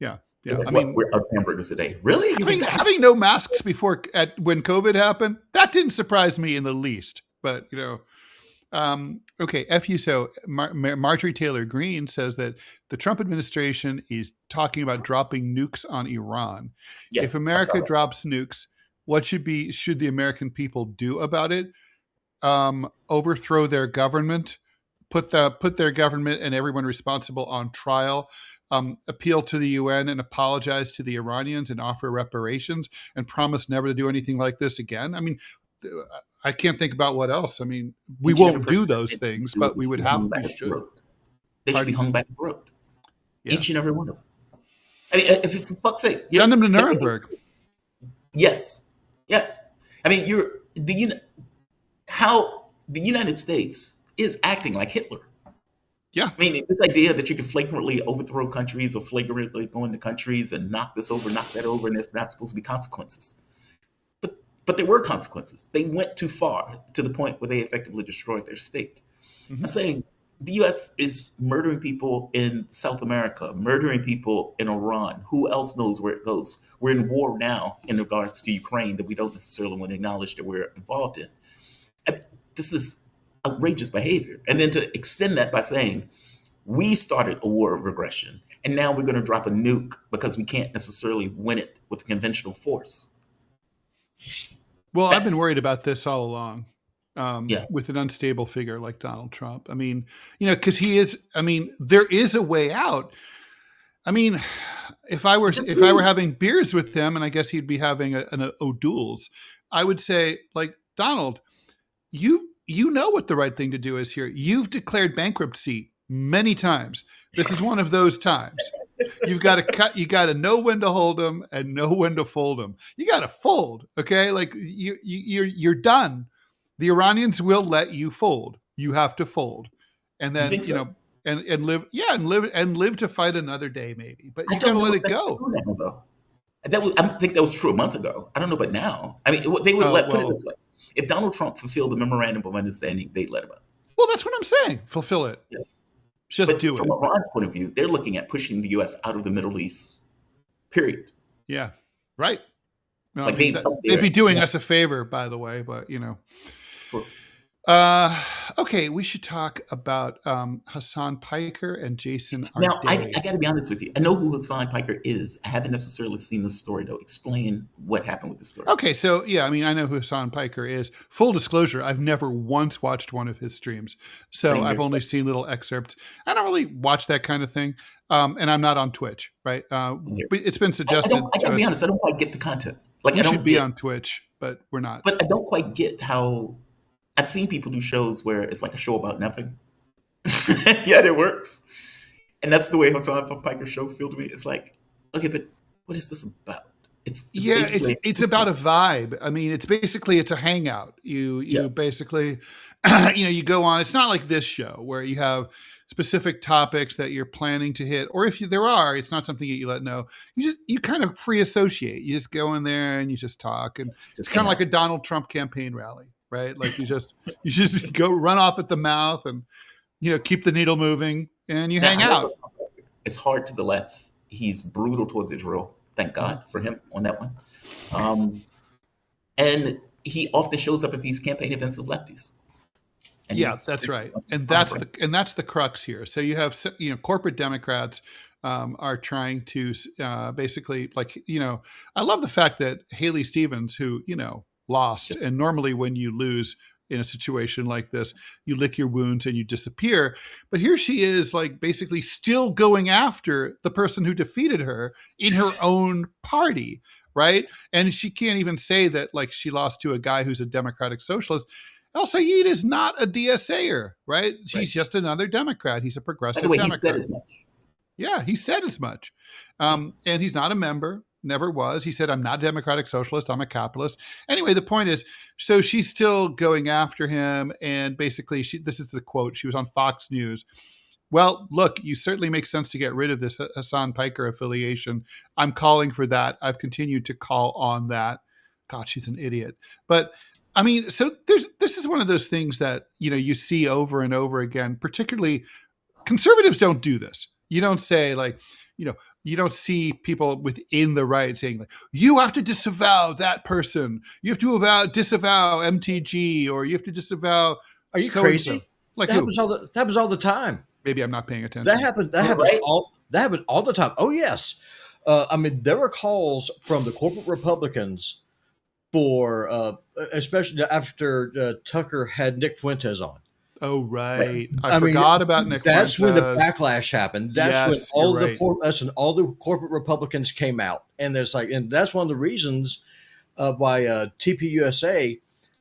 Yeah. I mean, we're out of hamburgers today. Really? I mean, having no masks when COVID happened, that didn't surprise me in the least. But okay. So Marjorie Taylor Greene says that the Trump administration is talking about dropping nukes on Iran. Yes, if America drops nukes, what should the American people do about it? Overthrow their government, put their government and everyone responsible on trial, appeal to the UN and apologize to the Iranians and offer reparations and promise never to do anything like this again. I mean, I can't think about what else. I mean, we won't do those things, but we would have. We should. They should be hung by the throat. Yeah. Each and every one of them. I mean, if for fuck's sake, send them to Nuremberg. Yes. I mean, how the United States is acting like Hitler. Yeah. I mean, this idea that you can flagrantly overthrow countries or flagrantly go into countries and knock this over, knock that over, and there's not supposed to be consequences. But there were consequences. They went too far to the point where they effectively destroyed their state. Mm-hmm. I'm saying the U.S. is murdering people in South America, murdering people in Iran. Who else knows where it goes? We're in war now in regards to Ukraine that we don't necessarily want to acknowledge that we're involved in. This is outrageous behavior. And then to extend that by saying, we started a war of aggression, and now we're going to drop a nuke because we can't necessarily win it with conventional force. Well, I've been worried about this all along. With an unstable figure like Donald Trump. I mean, because there is a way out. I mean, if I were having beers with him, and I guess he'd be having an O'Doul's, I would say, like, Donald, you know what the right thing to do is here. You've declared bankruptcy many times. This is one of those times. You've got to cut. You got to know when to hold them and know when to fold them. You got to fold, okay? Like you're done. The Iranians will let you fold. You have to fold, and then and live. Yeah, and live to fight another day, maybe. But you gotta let it go. I think that was true a month ago. I don't know, but now, I mean, they would put it this way: if Donald Trump fulfilled the memorandum of understanding, they'd let him out. Well, that's what I'm saying. Fulfill it. Yeah. Just do it. From Iran's point of view, they're looking at pushing the U.S. out of the Middle East. Period. Yeah. Right. Well, I Like mean, they've up they'd there. be doing us a favor, by the way, but For- okay, we should talk about Hasan Piker and Jason Now, I Arday. got to be honest with you. I know who Hasan Piker is. I haven't necessarily seen the story, though. Explain what happened with the story. Okay, so yeah, I mean, I know who Hasan Piker is. Full disclosure, I've never once watched one of his streams, so Same I've here. only seen little excerpts. I don't really watch that kind of thing, and I'm not on Twitch, right? Here. But it's been I suggested don't. I to got to be us honest. I don't quite get the content. Like we I should don't be get. on Twitch, but we're not. But I don't quite get how. I've seen people do shows where it's like a show about nothing. Yeah, it works, and that's the way Hasan Piker's show feel to me. It's like, okay, but what is this about? It's Yeah, basically it's about a vibe. I mean, it's a hangout. You Yeah. basically, you go on. It's not like this show where you have specific topics that you're planning to hit, or if there are, it's not something that you let know. You kind of free associate. You just go in there and you just talk, and it's kind of like a Donald Trump campaign rally, right? Like you just go run off at the mouth and keep the needle moving, and you hang out. It's hard to the left. He's brutal towards Israel. Thank God for him on that one. And he often shows up at these campaign events of lefties. And Yeah, that's right, and that's the crux here. So you have corporate Democrats are trying to basically I love the fact that Haley Stevens, who lost, and normally when you lose in a situation like this, you lick your wounds and you disappear. But here she is, like basically still going after the person who defeated her in her own party, right? And she can't even say that like she lost to a guy who's a democratic socialist. El Sayed is not a DSAer, right? He's just another Democrat. He's a progressive By the way, Democrat. he said as much. Yeah, he said as much. And he's not a member, never was. He said, I'm not a democratic socialist, I'm a capitalist. Anyway, the point is, so she's still going after him. And basically, this is the quote. She was on Fox News. Well, look, you certainly make sense to get rid of this Hasan Piker affiliation. I'm calling for that. I've continued to call on that. God, she's an idiot. But I mean, so this is one of those things that, you see over and over again, particularly conservatives don't do this. You don't say like, you don't see people within the right saying like, you have to disavow that person. You have to disavow MTG, or you have to disavow. Are you so-and-so. crazy? Like that happens all the time. Maybe I'm not paying attention. That happened all the time. Oh yes. I mean, there were calls from the corporate Republicans for, especially after Tucker had Nick Fuentes on. Oh, right. I forgot about Nick That's Fuentes. when the backlash happened. That's when all the corporate Republicans came out, and that's one of the reasons why TPUSA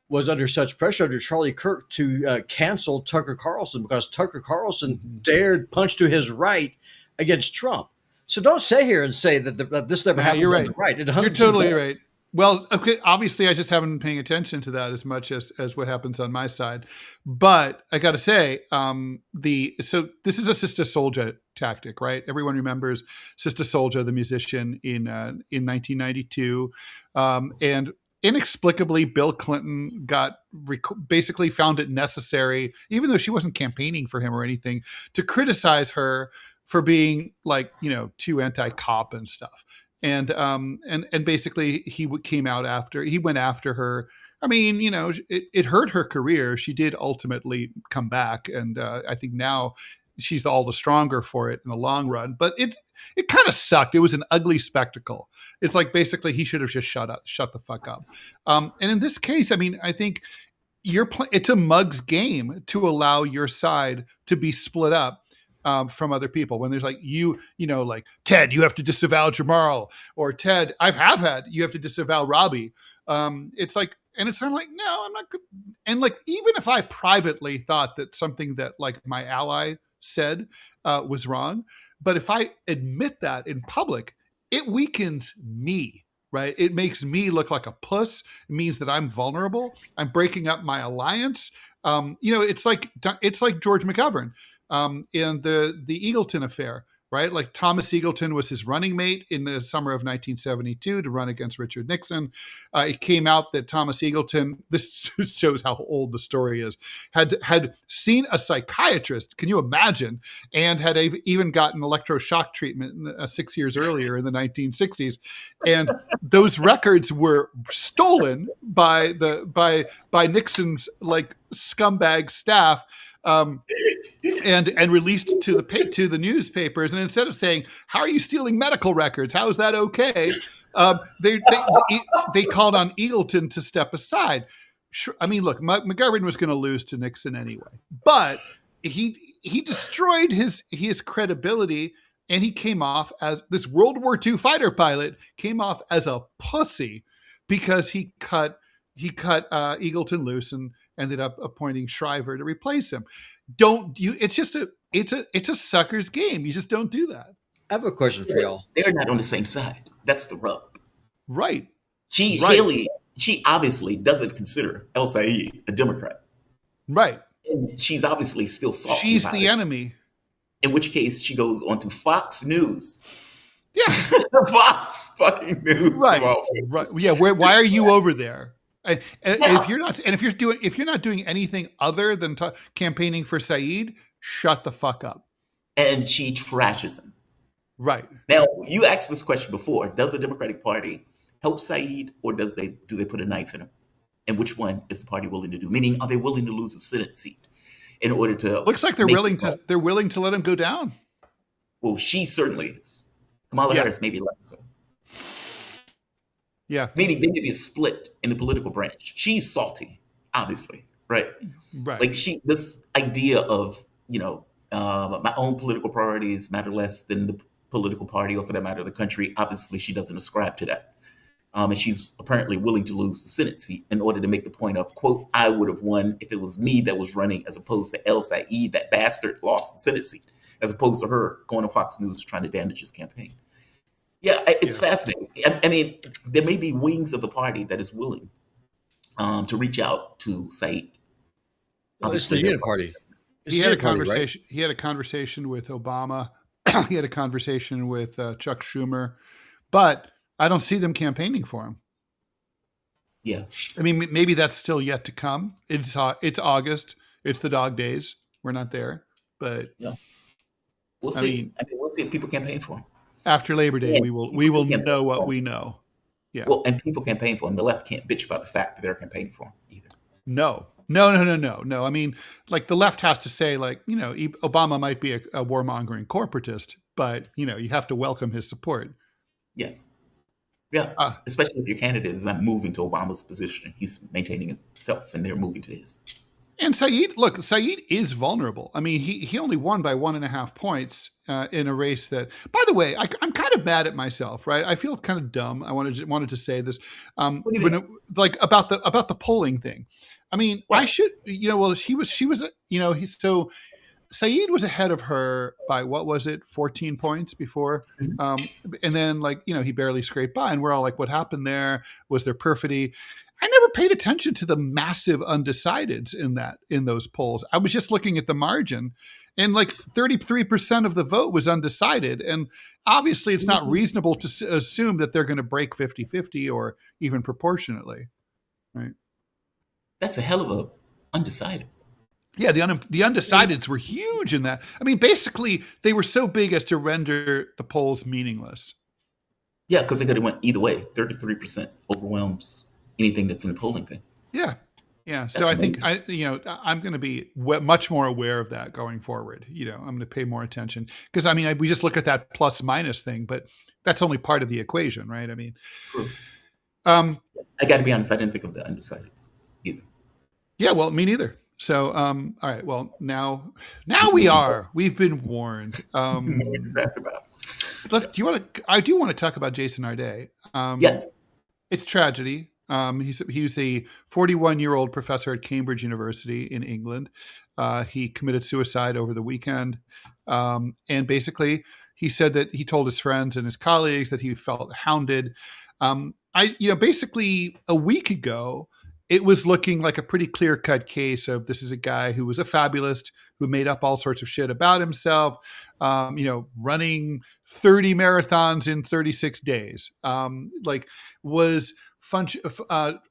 was under such pressure under Charlie Kirk to cancel Tucker Carlson, because Tucker Carlson dared punch to his right against Trump. So don't sit here and say that this never happens. You're right. On the right. You're totally right. Well, okay, obviously, I just haven't been paying attention to that as much as what happens on my side. But I got to say, so this is a Sista Souljah tactic, right? Everyone remembers Sista Souljah, the musician, in 1992, and inexplicably, Bill Clinton basically found it necessary, even though she wasn't campaigning for him or anything, to criticize her for being like too anti-cop and stuff. And basically he went after her. I mean, it hurt her career. She did ultimately come back, and I think now she's all the stronger for it in the long run. But it kind of sucked. It was an ugly spectacle. It's like basically he should have just shut the fuck up. And in this case, I mean, I think it's a mug's game to allow your side to be split up from other people. When there's like like Ted, you have to disavow Jamarl, or Ted, you have to disavow Robbie. It's like, and it's kind of like, no, I'm not good. And like, even if I privately thought that something that like my ally said was wrong, but if I admit that in public, it weakens me, right? It makes me look like a puss. It means that I'm vulnerable. I'm breaking up my alliance. It's like George McGovern in the Eagleton affair, right? Like Thomas Eagleton was his running mate in the summer of 1972 to run against Richard Nixon. It came out that Thomas Eagleton, this shows how old the story is, had seen a psychiatrist, can you imagine, and had even gotten electroshock treatment 6 years earlier in the 1960s. And those records were stolen by Nixon's like scumbag staff, and released to the newspapers. And instead of saying, "How are you stealing medical records? How is that okay?" They called on Eagleton to step aside. Sure, I mean, look, McGovern was going to lose to Nixon anyway, but he destroyed his credibility, and he came off as this World War II fighter pilot came off as a pussy because he cut Eagleton loose and ended up appointing Shriver to replace him. It's a sucker's game. You just don't do that. I have a question for y'all. They're not on the same side. That's the rub. Right. Haley, she obviously doesn't consider El Sayed a Democrat. Right. And she's obviously still salty. She's the enemy. In which case she goes on to Fox News. Yeah. Fox fucking News. Right. Yeah. Why are you over there? And if you're not doing anything other than campaigning for Saeed, shut the fuck up. And she trashes him. Right. Now, you asked this question before. Does the Democratic Party help Saeed, or do they put a knife in him? And which one is the party willing to do? Meaning, are they willing to lose a Senate seat in order to? Looks like they're willing to let him go down. Well, she certainly is. Kamala Harris maybe less so. Yeah. Meaning there may be a split in the political branch. She's salty, obviously, right? Right. Like this idea of, my own political priorities matter less than the political party, or for that matter, the country. Obviously, she doesn't ascribe to that. And she's apparently willing to lose the Senate seat in order to make the point of, quote, I would have won if it was me that was running, as opposed to El Sayed, that bastard lost the Senate seat, as opposed to her going to Fox News trying to damage his campaign. Yeah, it's fascinating. I mean, there may be wings of the party that is willing to reach out to Saeed. It's the unit party. He had a conversation. Right? He had a conversation with Obama. He had a conversation with Chuck Schumer, but I don't see them campaigning for him. Yeah, I mean, maybe that's still yet to come. It's August. It's the dog days. We're not there, but we'll see. We'll see if people campaign for him. After Labor Day, we will know what we know. Yeah. Well, and people campaign for him. The left can't bitch about the fact that they're campaigning for him either. No. I mean, like the left has to say, like, Obama might be a warmongering corporatist, but you have to welcome his support. Yes. Yeah. Especially if your candidate is not moving to Obama's position, he's maintaining himself, and they're moving to his. And Saeed is vulnerable. I mean, he only won by 1.5 points in a race that, by the way, I'm kind of mad at myself, right? I feel kind of dumb. I wanted to say this, about the polling thing. I mean, I should, Saeed was ahead of her by, 14 points before. And then he barely scraped by, and we're all like, what happened there? Was there perfidy? I never paid attention to the massive undecideds in those polls. I was just looking at the margin, and 33% of the vote was undecided. And obviously it's not reasonable to assume that they're going to break 50-50 or even proportionately. Right. That's a hell of a undecided. Yeah, the undecideds were huge in that. I mean, basically, they were so big as to render the polls meaningless. Yeah, because they could have went either way. 33% overwhelms anything that's in the polling thing. Yeah. That's So I amazing. think I'm going to be much more aware of that going forward. I'm going to pay more attention because we just look at that plus minus thing, but that's only part of the equation, right? I mean, true. I got to be honest. I didn't think of the undecideds either. Yeah, well, me neither. So, all right. Well, now we've been warned. Exactly about. I do want to talk about Jason Arday. Yes. It's tragedy. He's a 41-year-old professor at Cambridge University in England. He committed suicide over the weekend. And basically he said that he told his friends and his colleagues that he felt hounded. Basically a week ago, it was looking like a pretty clear-cut case of this is a guy who was a fabulist, who made up all sorts of shit about himself, running 30 marathons in 36 days, was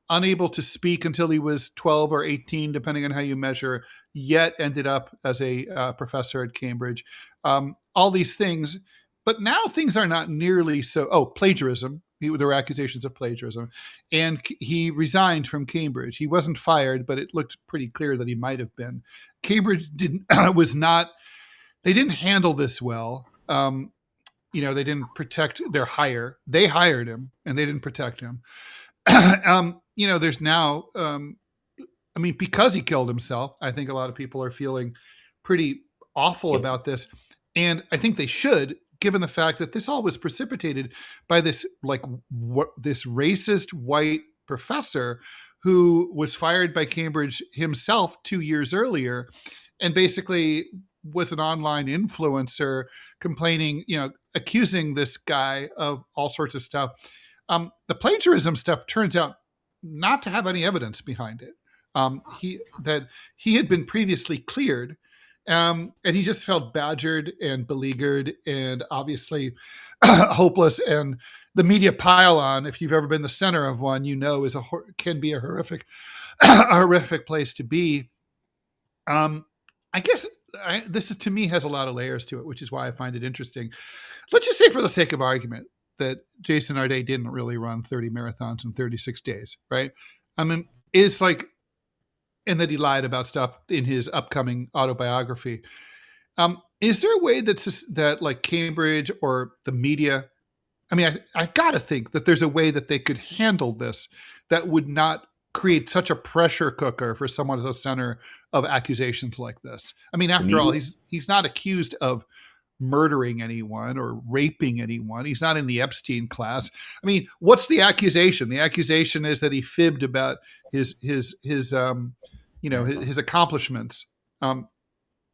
unable to speak until he was 12 or 18, depending on how you measure, yet ended up as a professor at Cambridge. All these things. But now things are not nearly so. Oh, plagiarism. There were accusations of plagiarism. And he resigned from Cambridge. He wasn't fired, but it looked pretty clear that he might have been. Cambridge didn't handle this well. They didn't protect their hire. They hired him and they didn't protect him. There's now, because he killed himself, I think a lot of people are feeling pretty awful about this. And I think they should, given the fact that this all was precipitated by this racist white professor who was fired by Cambridge himself 2 years earlier, and basically was an online influencer complaining, accusing this guy of all sorts of stuff. The plagiarism stuff turns out not to have any evidence behind it. He had been previously cleared. And he just felt badgered and beleaguered and obviously hopeless. And the media pile-on, if you've ever been the center of one, can be a horrific, place to be. I guess to me has a lot of layers to it, which is why I find it interesting. Let's just say, for the sake of argument, that Jason Arde didn't really run 30 marathons in 36 days, right? It's like. And that he lied about stuff in his upcoming autobiography. Is there a way that like Cambridge or the media, I've got to think that there's a way that they could handle this that would not create such a pressure cooker for someone at the center of accusations like this. After all, he's not accused of murdering anyone or raping anyone. He's not in the Epstein class. What's the accusation? The accusation is that he fibbed about his accomplishments.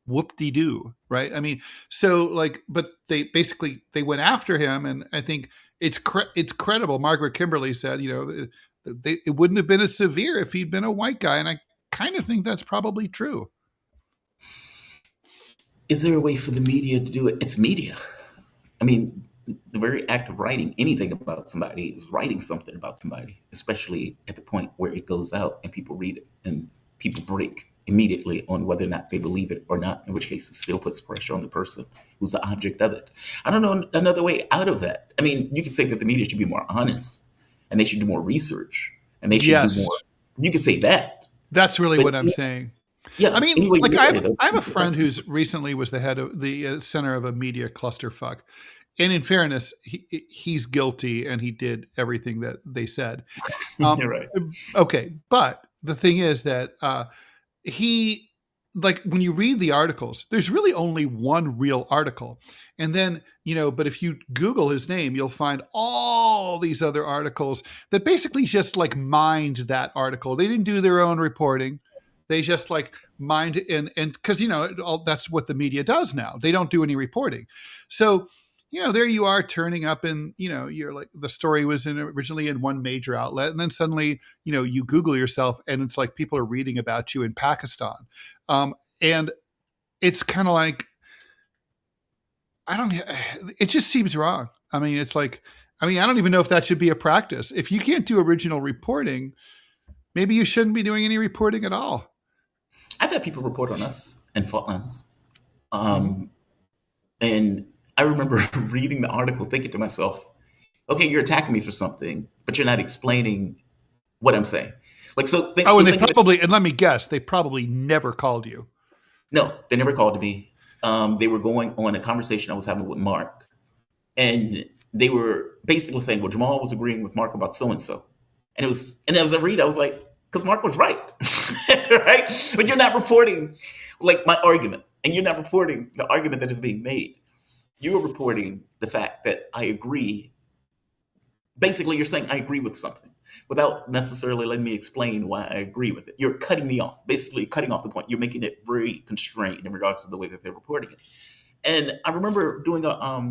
Whoop-de-doo, right? But they went after him, and I think it's credible. Margaret Kimberly said, it wouldn't have been as severe if he'd been a white guy, and I kind of think that's probably true. Is there a way for the media to do it? It's media. The very act of writing anything about somebody is writing something about somebody, especially at the point where it goes out and people read it and people break immediately on whether or not they believe it or not, in which case it still puts pressure on the person who's the object of it. I don't know another way out of that. You could say that the media should be more honest and they should do more research and they should do more. You could say that. That's really what I'm saying. Yeah. I have a friend who's recently was the head of the center of a media clusterfuck. And in fairness, he's guilty and he did everything that they said. You're right. Okay. But the thing is that when you read the articles, there's really only one real article. And then, but if you Google his name, you'll find all these other articles that basically just mined that article. They didn't do their own reporting. They just mined and because, that's what the media does now. They don't do any reporting. So, there you are turning up and, you're the story was originally in one major outlet. And then suddenly, you Google yourself and it's like people are reading about you in Pakistan. And it's kind of it just seems wrong. It's I don't even know if that should be a practice. If you can't do original reporting, maybe you shouldn't be doing any reporting at all. I've had people report on us in Faultlines. And I remember reading the article thinking to myself, okay, you're attacking me for something, but you're not explaining what I'm saying. And let me guess, they probably never called you. No, they never called me. They were going on a conversation I was having with Mark. And they were basically saying, well, Jamarl was agreeing with Mark about so-and-so. And as I read, I was like, because Mark was right. Right? But you're not reporting my argument. And you're not reporting the argument that is being made. You're reporting the fact that I agree. Basically, you're saying I agree with something without necessarily letting me explain why I agree with it. You're cutting me off, basically cutting off the point. You're making it very constrained in regards to the way that they're reporting it. And I remember doing a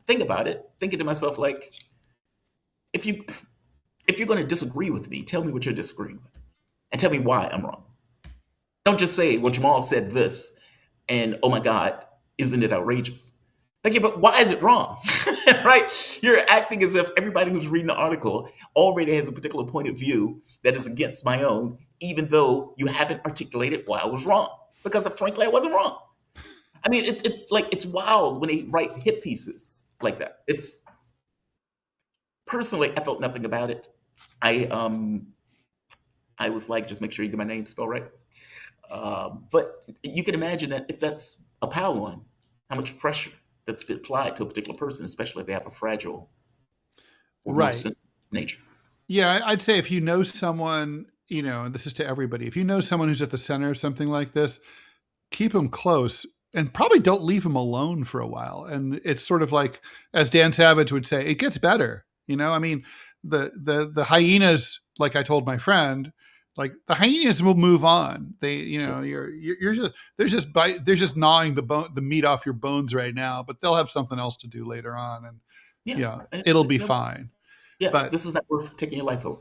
thing about it, thinking to myself, if you're going to disagree with me, tell me what you're disagreeing with and tell me why I'm wrong. Don't just say, well, Jamarl said this. And oh my God, isn't it outrageous? Like, yeah, but why is it wrong? Right? You're acting as if everybody who's reading the article already has a particular point of view that is against my own, even though you haven't articulated why I was wrong. Because frankly, I wasn't wrong. I mean, it's wild when they write hit pieces like that. It's personally, I felt nothing about it. I was like, just make sure you get my name spelled right. But you can imagine that if that's a power line, how much pressure that's been applied to a particular person, especially if they have a fragile or more Right. sensitive nature. Yeah, I'd say if you know someone, and this is to everybody, if you know someone who's at the center of something like this, keep them close and probably don't leave them alone for a while. And it's sort of like, as Dan Savage would say, it gets better. I mean, the hyenas, like I told my friend, like the hyenas will move on. They, you're just, they're just gnawing the meat off your bones right now, but they'll have something else to do later on. And it'll be fine. Yeah, but this is not worth taking your life over.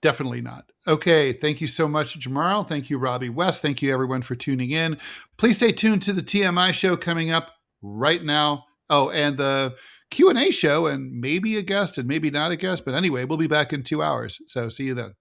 Definitely not. Okay. Thank you so much, Jamarl. Thank you, Robbie West. Thank you, everyone, for tuning in. Please stay tuned to the TMI show coming up right now. Oh, and the Q&A show, and maybe a guest and maybe not a guest. But anyway, we'll be back in 2 hours. So see you then.